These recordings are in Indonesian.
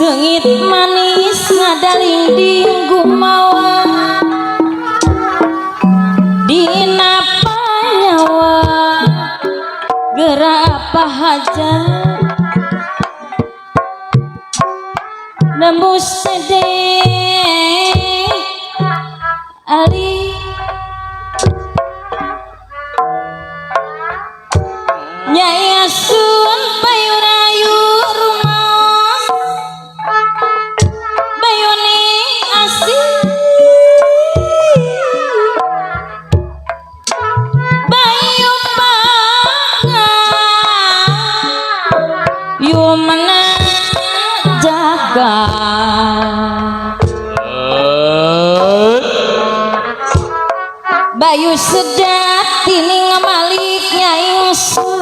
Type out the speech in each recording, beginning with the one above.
Leungit manis ngadalingding gumawa dina panyawa gerak pahajat nembus sedih ali Nyai Asun payurayu rumaos bayuni asih bayu pangga yumna jaga bayu sedat tining malik Nyai Asun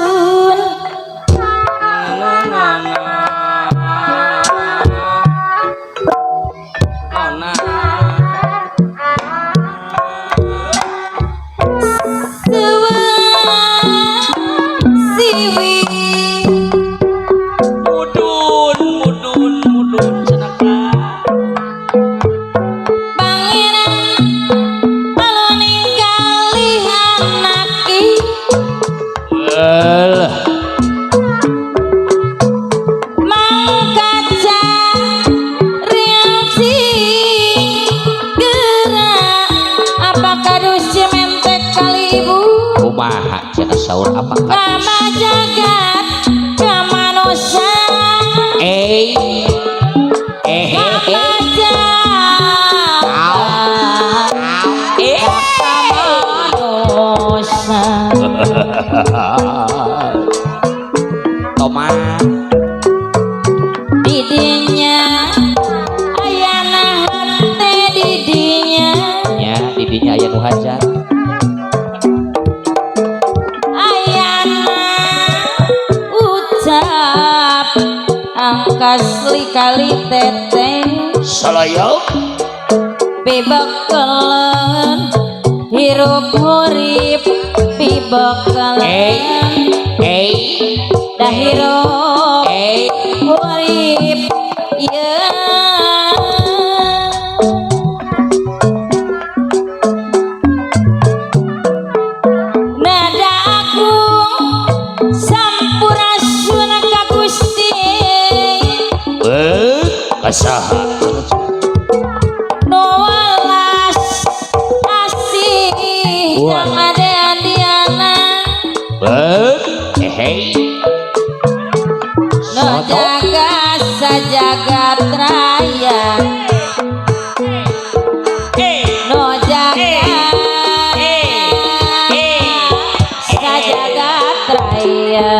sahur apa kama jagat kamanusa Toma didinya ayana hante didinya ya didinya aya nu hajat angkasli kali teteh salayo bebekelen hirup hurip bebekelen dah hirup hurip ya nada agung sampurasun ka Gusti kasaha no walas asih yang ada Diana no jaga sajagat raya no jaga sajagat raya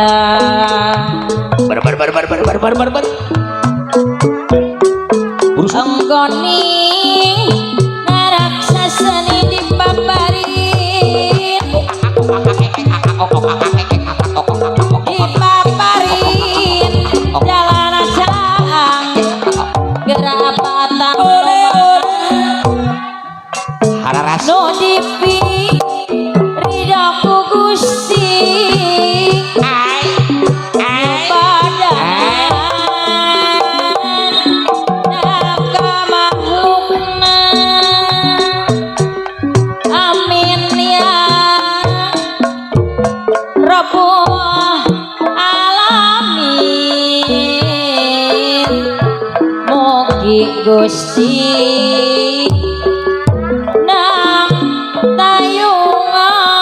bar Anggoning naraksasani dipaparin jalan acang gerak patang hararas no dipi ridaku Gusti Gusti nang tayungan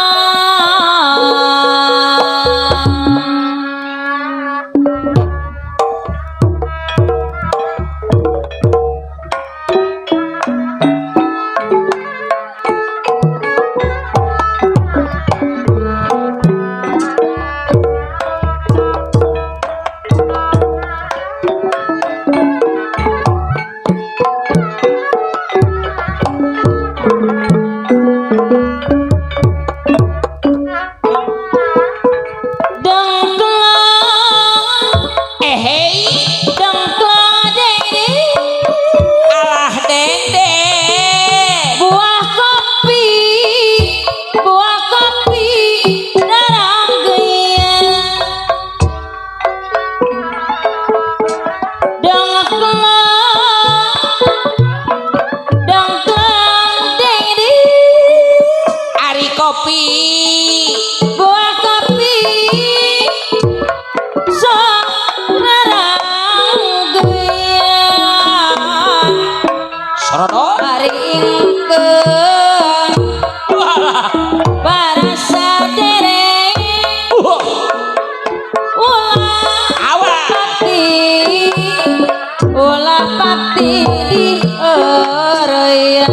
pati di ereang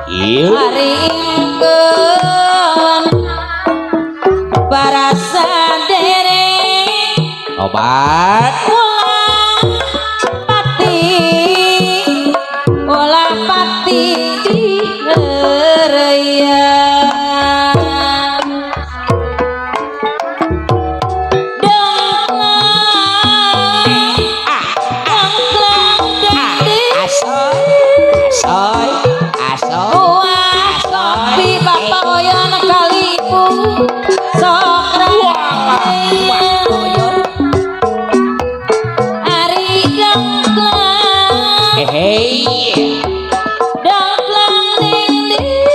Ieu hari ingkeun para sadereng obat ulah pati di ereang asoy asoy asoy wah kopi bapak oyon kali ibu sok rakyat hari dongklang hei dongklang ding ding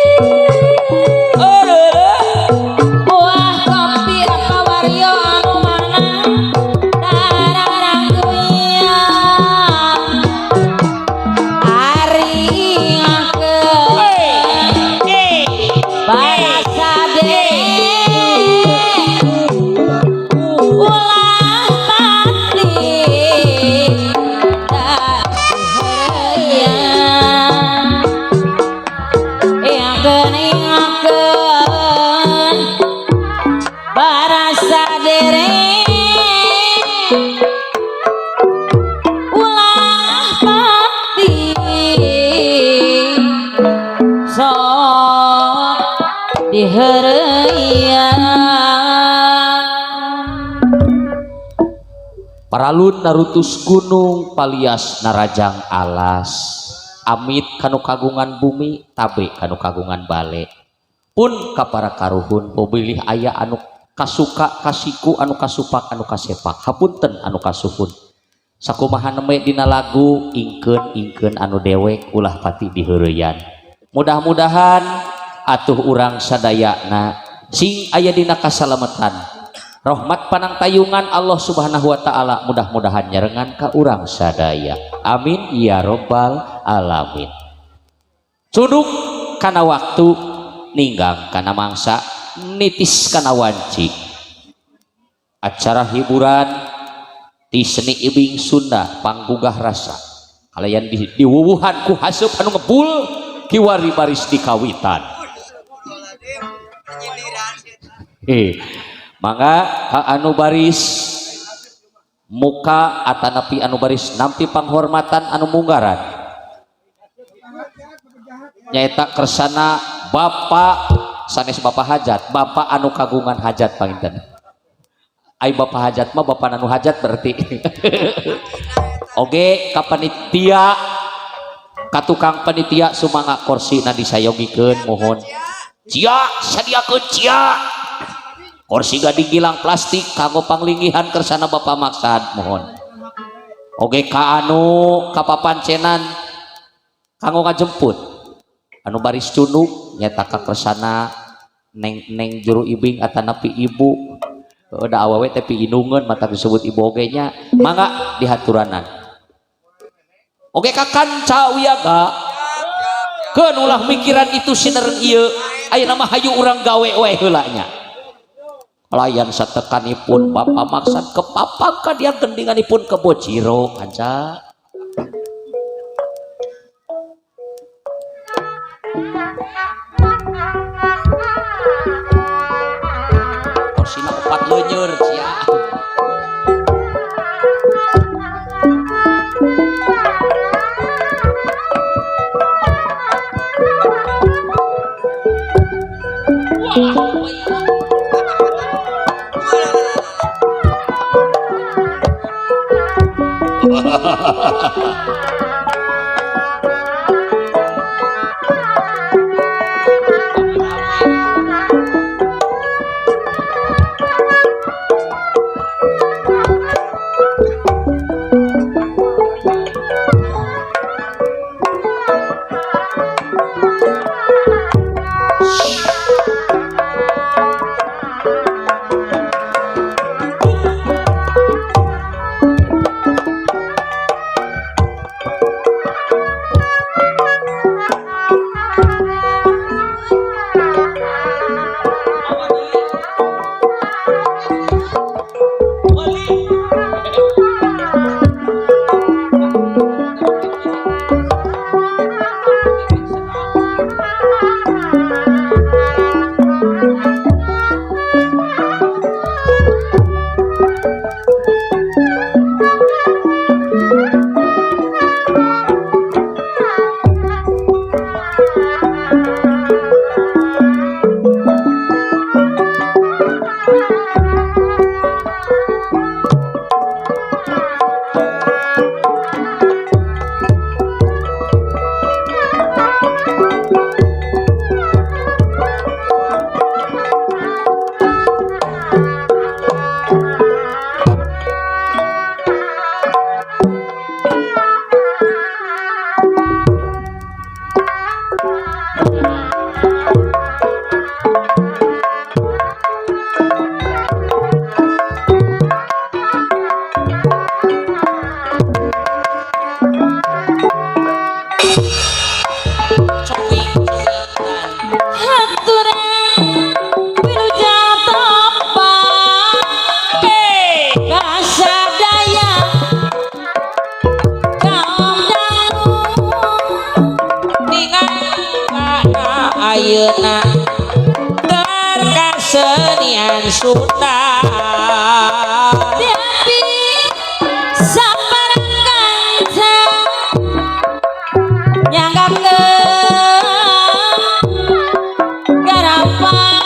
wah kopi apa wario anu mana dararang goyang hari ngakeun para sadeng ulah pati ingkeun para sadereng ulah pati sok dihareuyan Paralun narutus gunung palias narajang alas amit kanu kagungan bumi tabe kanu kagungan bale pun kapara karuhun bobilih aya anu kasuka kasiku anu kasupak anu kasepak hapunten anu kasuhun sakumaha neme dina lagu ingkeun anu dewek ulah pati diheureuyan mudah-mudahan atuh urang sadayana sing aya dina kasalametan rahmat panangtayungan Allah subhanahu wa ta'ala mudah-mudahan nyerengan ka urang sadaya amin ya robbal alamin cuduk kana waktu ninggang kana mangsa nitis kana wanci acara hiburan di seni ibing Sunda panggugah rasa kalian diwuwuhan ku haseup anu ngebul kiwari baris dikawitan mangga ka anu baris muka atanapi anu baris nampi panghormatan anu munggaran nyaeta kersana bapak sanes bapak hajat bapak anu kagungan hajat panginten ai bapak hajat mah bapak anu hajat berarti oge ka panitia ka tukang panitia sumangga korsina disayogikeun mohon cia sadiakeun cia kursi gak digilang plastik kanggo panglinggihan kersana bapak maksad mohon oge ka anu kapapancenan kanggo ngajemput anu baris cunuk nyata ka kersana neng juru ibing atanapi ibu udah awewe tapi inungan mata disebut ibu oge nya mangga dihaturanan oge ka kanca wiyaga keun ulah mikiran itu sinereng ieu aya nama hayu urang gawe we heula nya pelayan satekanipun bapak maksad ke papa ka dia gendinganipun ke bociro kanca korsina 4 leunyeur cia Kesedihan Sunda Tapi sabarang kancang nyanggakeun garapan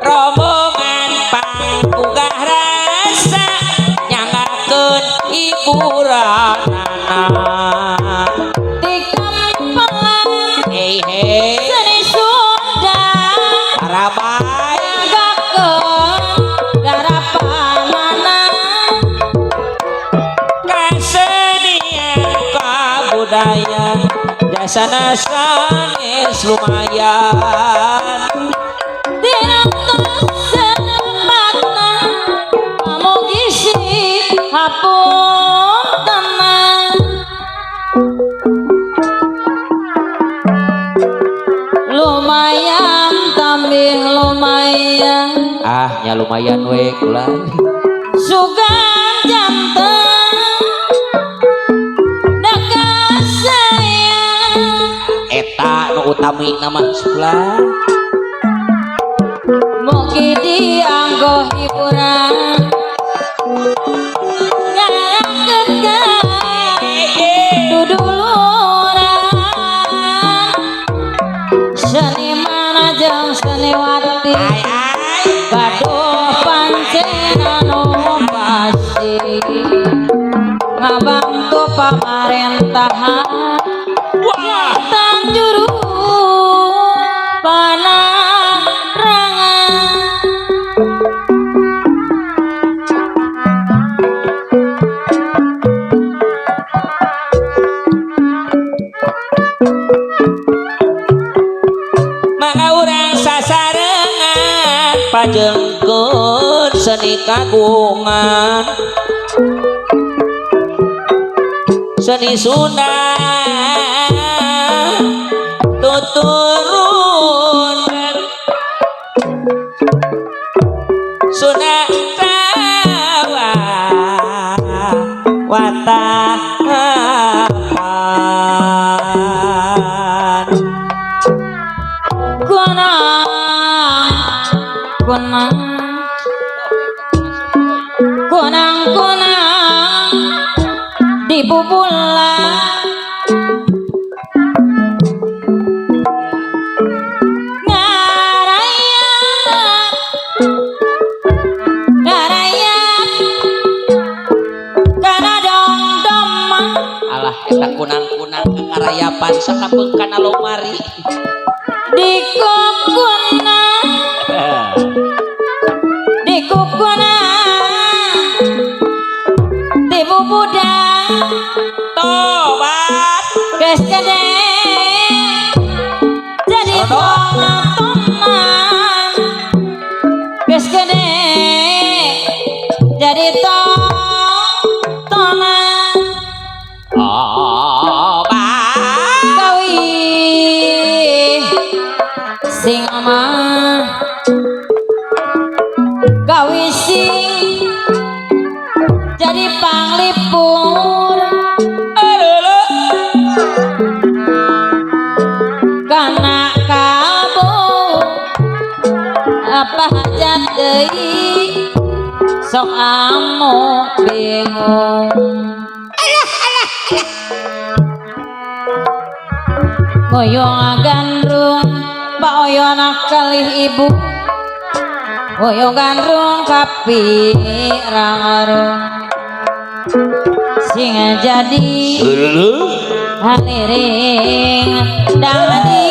rombongan panggugah rasa nyangakeun hiburanana di kampelan hei seni Sunda Rabay nyanggakeun garapanana kesenian kabudayaan jasana sanes lumayan dina kesempatan amugi hapuntenna lumayan tambih lumayan nya lumayan we kulan sugan janten dakas sayang eta nu utami nama sebelah mugi dianggo hiburan ngarakeun duduluran seniman jeung seniwati gaduh pancen anu pasti ngabantu pamarentahan wonten juru panarangan maka urang sasarengan pajengkeun seni kagungan seni Sunda tuturun Sunda Jawa watapan kunang kunang dibubulan ngarayan ngarayan kana dom-dom alah eta kunang-kunang kakarayapan sakapeung kana lomari dikukuna dibubudang tobat geus gede jadi tontonan geus gede jadi tontonan tobat gawi sing mah gawi sing jadi panglipur kana kalbu apa hajat deui sok amo bingung boyong gandrung baoyona kalih ibu boyong gandrung kapi rangarung sing jadi haliring dangdi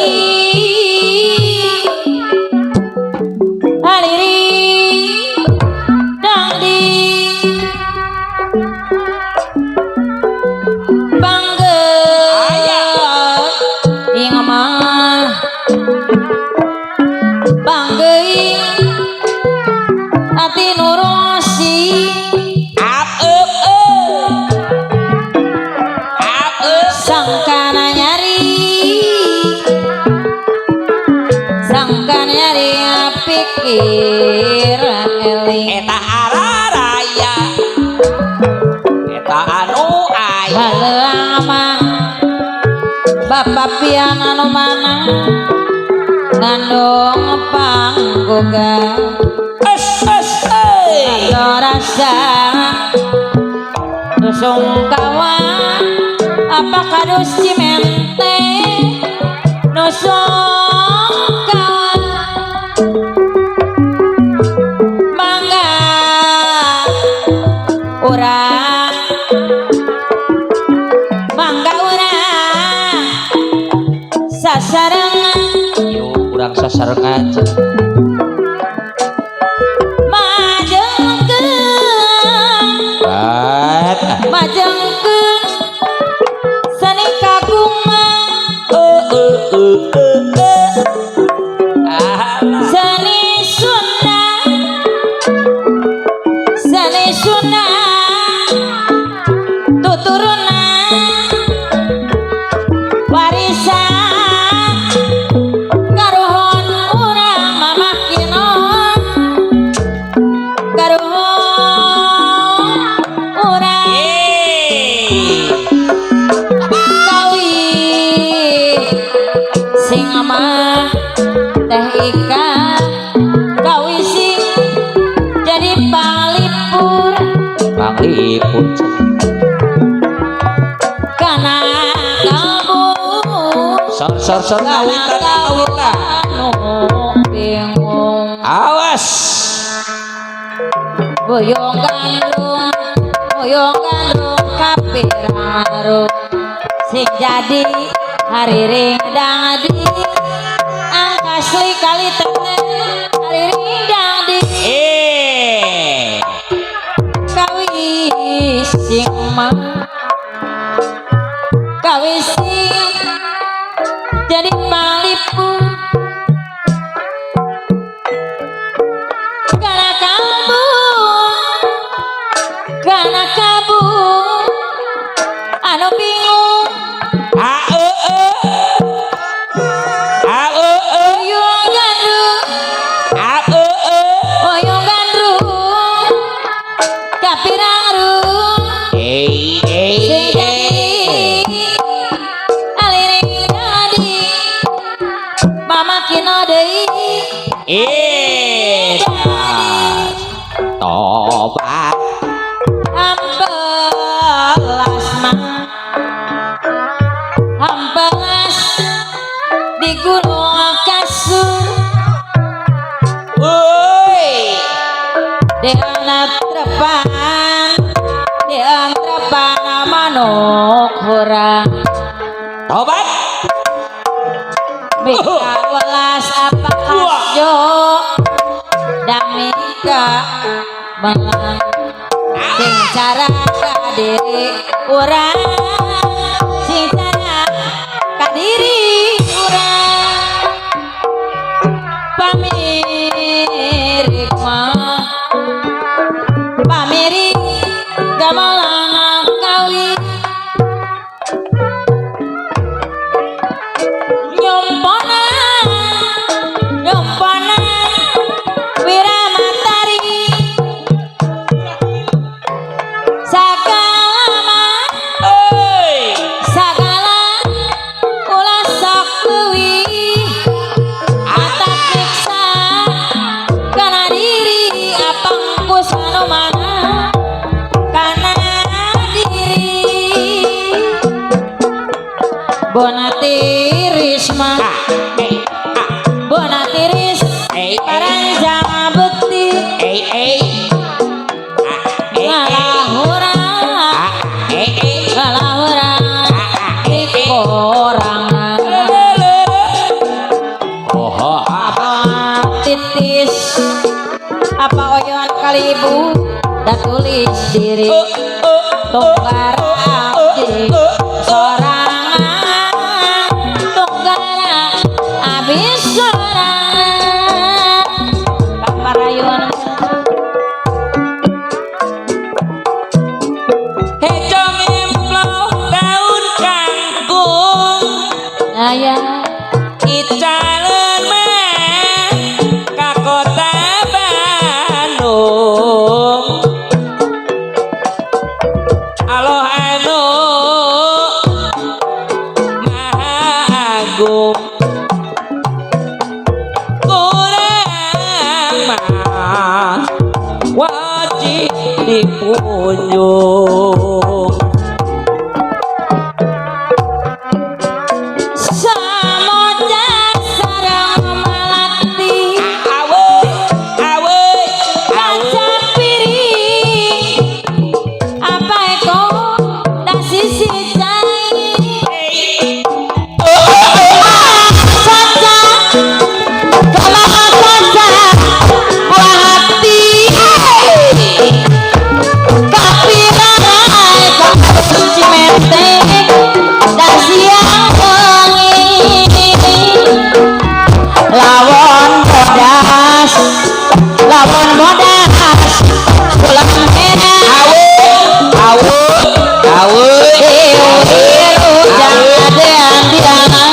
haliring dangdi bangga ing mah bangga ati nurosi sangkana nyari pikiran eling eta araraya eta anu aya haleung mah bapak pian anu mana ngandung panggoga ngandung rasa nusungkawa apa kadus cimente nusungkawa mangga urang mangga urang sasarangan yuk kurang sasarengan majengkeun seni kagungan seni Sunda tuturunan warisan karuhun urang mamah kinon karuhun urang kawi sing amah teh ika kawi sing jadi palipur panglipur kana kalbu sor ngawita bingung awas boyong gandung kapiraru sing jadi hariring dangdi angkasli kali teteh hariring dangdi kawi sing mah kawi sing jadi palipur kana kabu anu bingung oyong gandrung kapiraru sing jadi aliring jadi mama kino deui tobat ambelas mah ambelas di gunung kasur di antrepan manuk hurang tobat mika welas apa kasjo damika melang sing cara kadiri urang sing cara kadiri urang pamirik mah pamirik gamalana kawi nyomponan wiramatari sagala ulah sok leuwih atak nyiksa kana diri apang kusano mana kana diri bona tiris mah bona tiris paranjang bekti ngalahurang ikorangan apa titis apa oyon kalibu da tulis diri tunggar abdi sorangan tunggar abis sorangan kaparayun hejong implong daun kangkung aya icaleun mah ka kota Bandung aloha dipunjung Samojak sareng melati aweuy aweuy kaca piring apa eko da sisi cai saja kalaha saja buah hati kapiranai kampus Cimeteng da siang wengi lawon bodas pulang merah aweuy biru jangan diana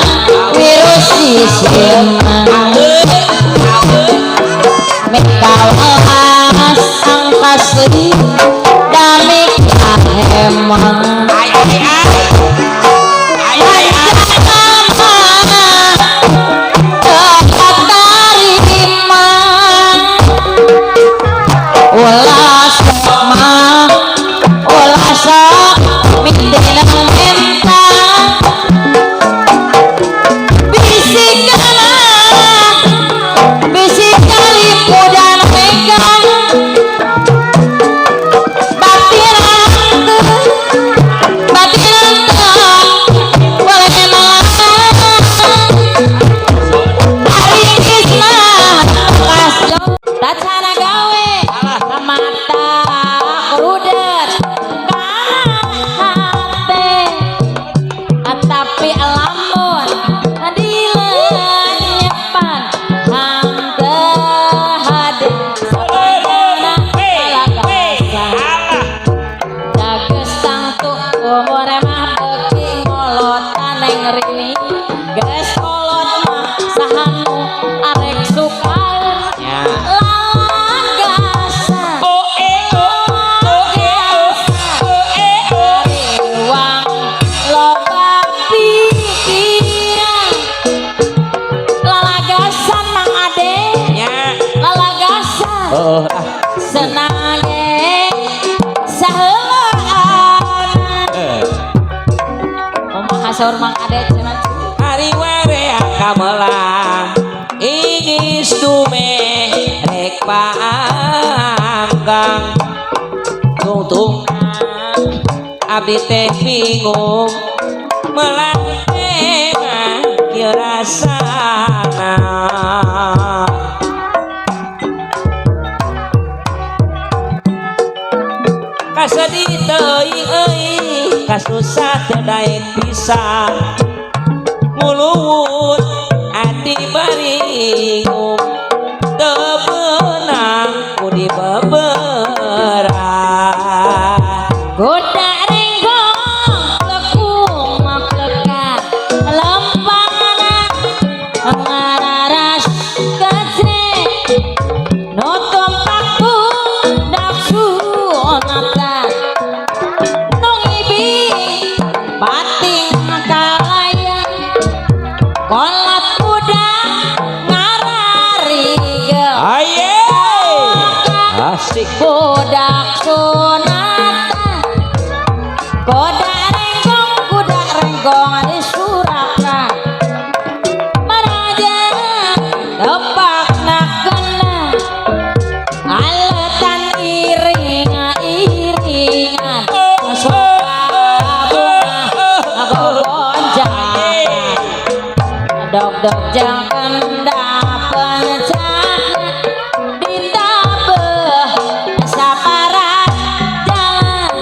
virus sisimang mekawas angkasli damik hemang ulah sok mindenang mentang bisik kali pudan megang batiran boleh hari isma kasjo tacana gawe mata kurudet hate tapi lamun dilenyepan hante hade sabana alagasa dages tangtu umur mah beki ngolot aneng rini geus kolot mah sahanu arek sukaeun lalagasan riwang loba pikiran lalagasan mang ade lalagasan senang ge saheulaan kumaha saur mang ade cenah hari warea kamelang ingis dume rek paanggang tungtung abdi teh bingung melate mah kieu rasana kasedih teuing euy kasusah teu daek pisan muluwut ati baringung teu beunang ku dibeberan goda renggong lekung maplekat lempana ngararas gajrek nutum paku nafsu nata nung ibi bating kalayang kolat kuda ngararigel aye asik budak sunatan kuda renggong disurakan maraja tepak nakena aletan iringan suka bunga gonjang dog jang kendapan cana ditabeh saparan jalan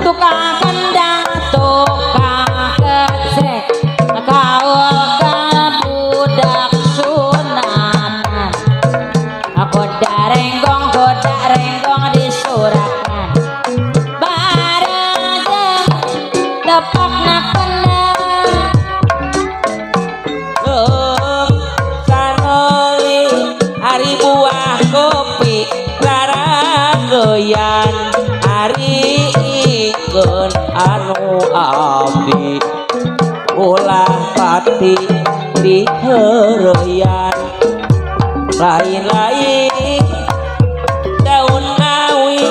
tukang kendang tukang kecrek kaul ka budak sunatan goda renggong disurakan bareng tepak nakendang sanoli ari buah kopi raragoyan ari ikeun anu abdi ulah pati diheureyan lain-lain daun awi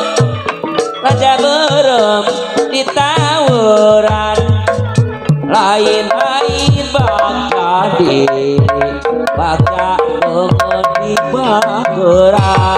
lain-lain baca di baca di bageran.